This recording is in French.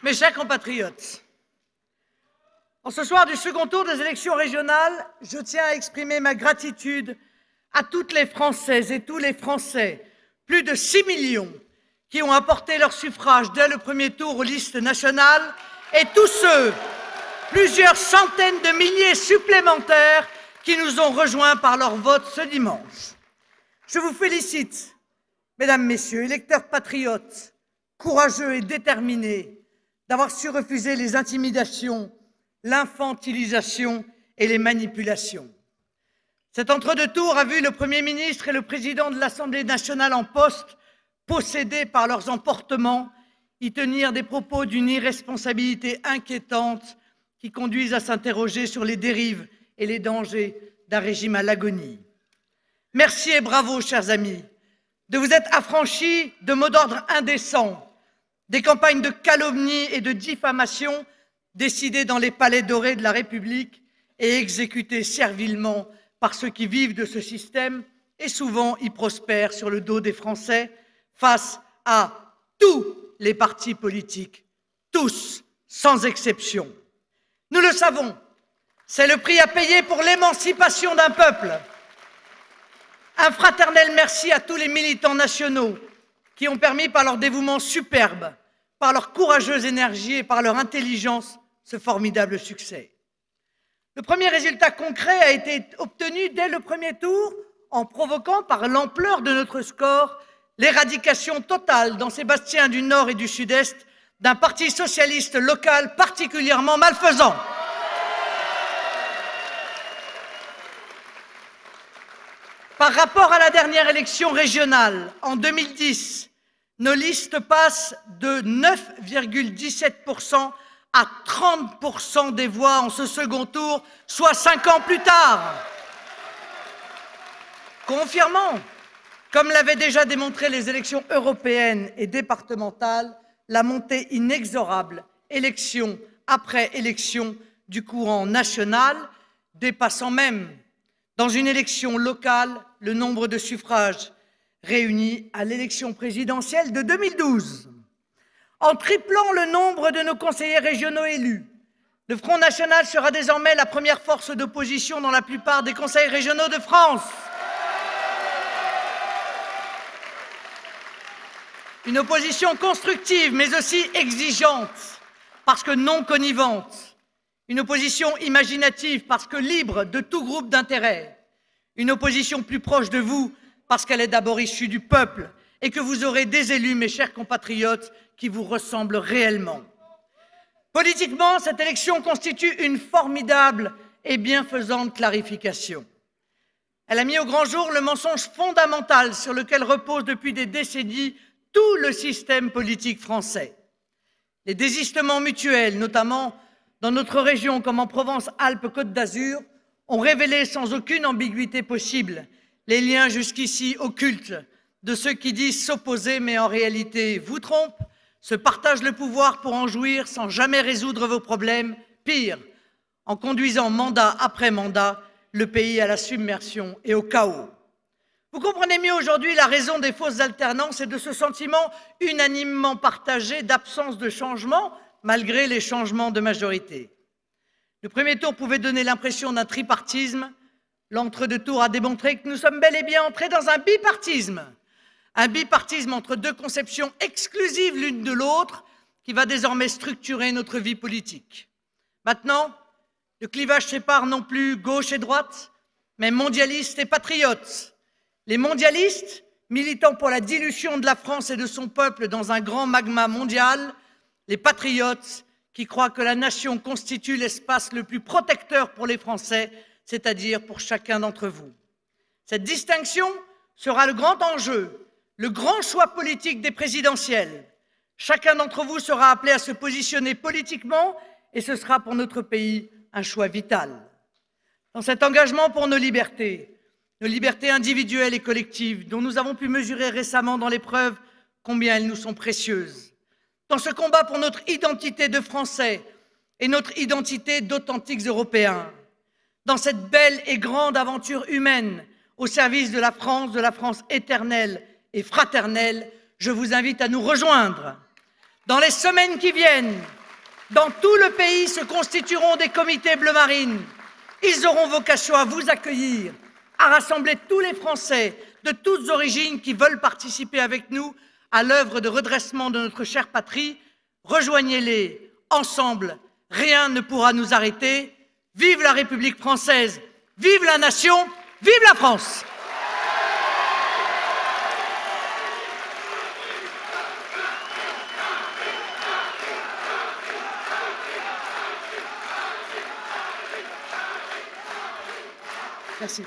Mes chers compatriotes, en ce soir du second tour des élections régionales, je tiens à exprimer ma gratitude à toutes les Françaises et tous les Français, plus de 6 millions, qui ont apporté leur suffrage dès le premier tour aux listes nationales, et tous ceux, plusieurs centaines de milliers supplémentaires, qui nous ont rejoints par leur vote ce dimanche. Je vous félicite, mesdames, messieurs, électeurs patriotes, courageux et déterminés, d'avoir su refuser les intimidations, l'infantilisation et les manipulations. Cet entre-deux tours a vu le Premier ministre et le président de l'Assemblée nationale en poste, possédés par leurs emportements, y tenir des propos d'une irresponsabilité inquiétante qui conduisent à s'interroger sur les dérives et les dangers d'un régime à l'agonie. Merci et bravo, chers amis, de vous être affranchis de mots d'ordre indécents, des campagnes de calomnie et de diffamation décidées dans les palais dorés de la République et exécutées servilement par ceux qui vivent de ce système et souvent y prospèrent sur le dos des Français face à tous les partis politiques, tous, sans exception. Nous le savons, c'est le prix à payer pour l'émancipation d'un peuple. Un fraternel merci à tous les militants nationaux qui ont permis par leur dévouement superbe, par leur courageuse énergie et par leur intelligence, ce formidable succès. Le premier résultat concret a été obtenu dès le premier tour en provoquant, par l'ampleur de notre score, l'éradication totale dans Sébastien du Nord et du Sud-Est d'un parti socialiste local particulièrement malfaisant. Par rapport à la dernière élection régionale, en 2010, nos listes passent de 9,17% à 30% des voix en ce second tour, soit 5 ans plus tard. Confirmant, comme l'avaient déjà démontré les élections européennes et départementales, la montée inexorable, élection après élection, du courant national, dépassant même, dans une élection locale, le nombre de suffrages réunis à l'élection présidentielle de 2012. En triplant le nombre de nos conseillers régionaux élus, le Front National sera désormais la première force d'opposition dans la plupart des conseils régionaux de France. Une opposition constructive, mais aussi exigeante, parce que non connivante. Une opposition imaginative, parce que libre de tout groupe d'intérêt. Une opposition plus proche de vous, parce qu'elle est d'abord issue du peuple et que vous aurez des élus, mes chers compatriotes, qui vous ressemblent réellement. Politiquement, cette élection constitue une formidable et bienfaisante clarification. Elle a mis au grand jour le mensonge fondamental sur lequel repose depuis des décennies tout le système politique français. Les désistements mutuels, notamment dans notre région comme en Provence-Alpes-Côte d'Azur, ont révélé sans aucune ambiguïté possible les liens jusqu'ici occultes de ceux qui disent s'opposer mais en réalité vous trompent, se partagent le pouvoir pour en jouir sans jamais résoudre vos problèmes, pire, en conduisant mandat après mandat le pays à la submersion et au chaos. Vous comprenez mieux aujourd'hui la raison des fausses alternances et de ce sentiment unanimement partagé d'absence de changement malgré les changements de majorité. Le premier tour pouvait donner l'impression d'un tripartisme. L'entre-deux tours a démontré que nous sommes bel et bien entrés dans un bipartisme. Un bipartisme entre deux conceptions exclusives l'une de l'autre qui va désormais structurer notre vie politique. Maintenant, le clivage sépare non plus gauche et droite, mais mondialistes et patriotes. Les mondialistes, militant pour la dilution de la France et de son peuple dans un grand magma mondial, les patriotes qui croient que la nation constitue l'espace le plus protecteur pour les Français, c'est-à-dire pour chacun d'entre vous. Cette distinction sera le grand enjeu, le grand choix politique des présidentielles. Chacun d'entre vous sera appelé à se positionner politiquement et ce sera pour notre pays un choix vital. Dans cet engagement pour nos libertés individuelles et collectives, dont nous avons pu mesurer récemment dans l'épreuve combien elles nous sont précieuses, dans ce combat pour notre identité de Français et notre identité d'authentiques Européens, dans cette belle et grande aventure humaine au service de la France éternelle et fraternelle, je vous invite à nous rejoindre. Dans les semaines qui viennent, dans tout le pays se constitueront des comités bleu marine. Ils auront vocation à vous accueillir, à rassembler tous les Français de toutes origines qui veulent participer avec nous à l'œuvre de redressement de notre chère patrie. Rejoignez-les, ensemble, rien ne pourra nous arrêter. Vive la République française, vive la nation, vive la France! Merci.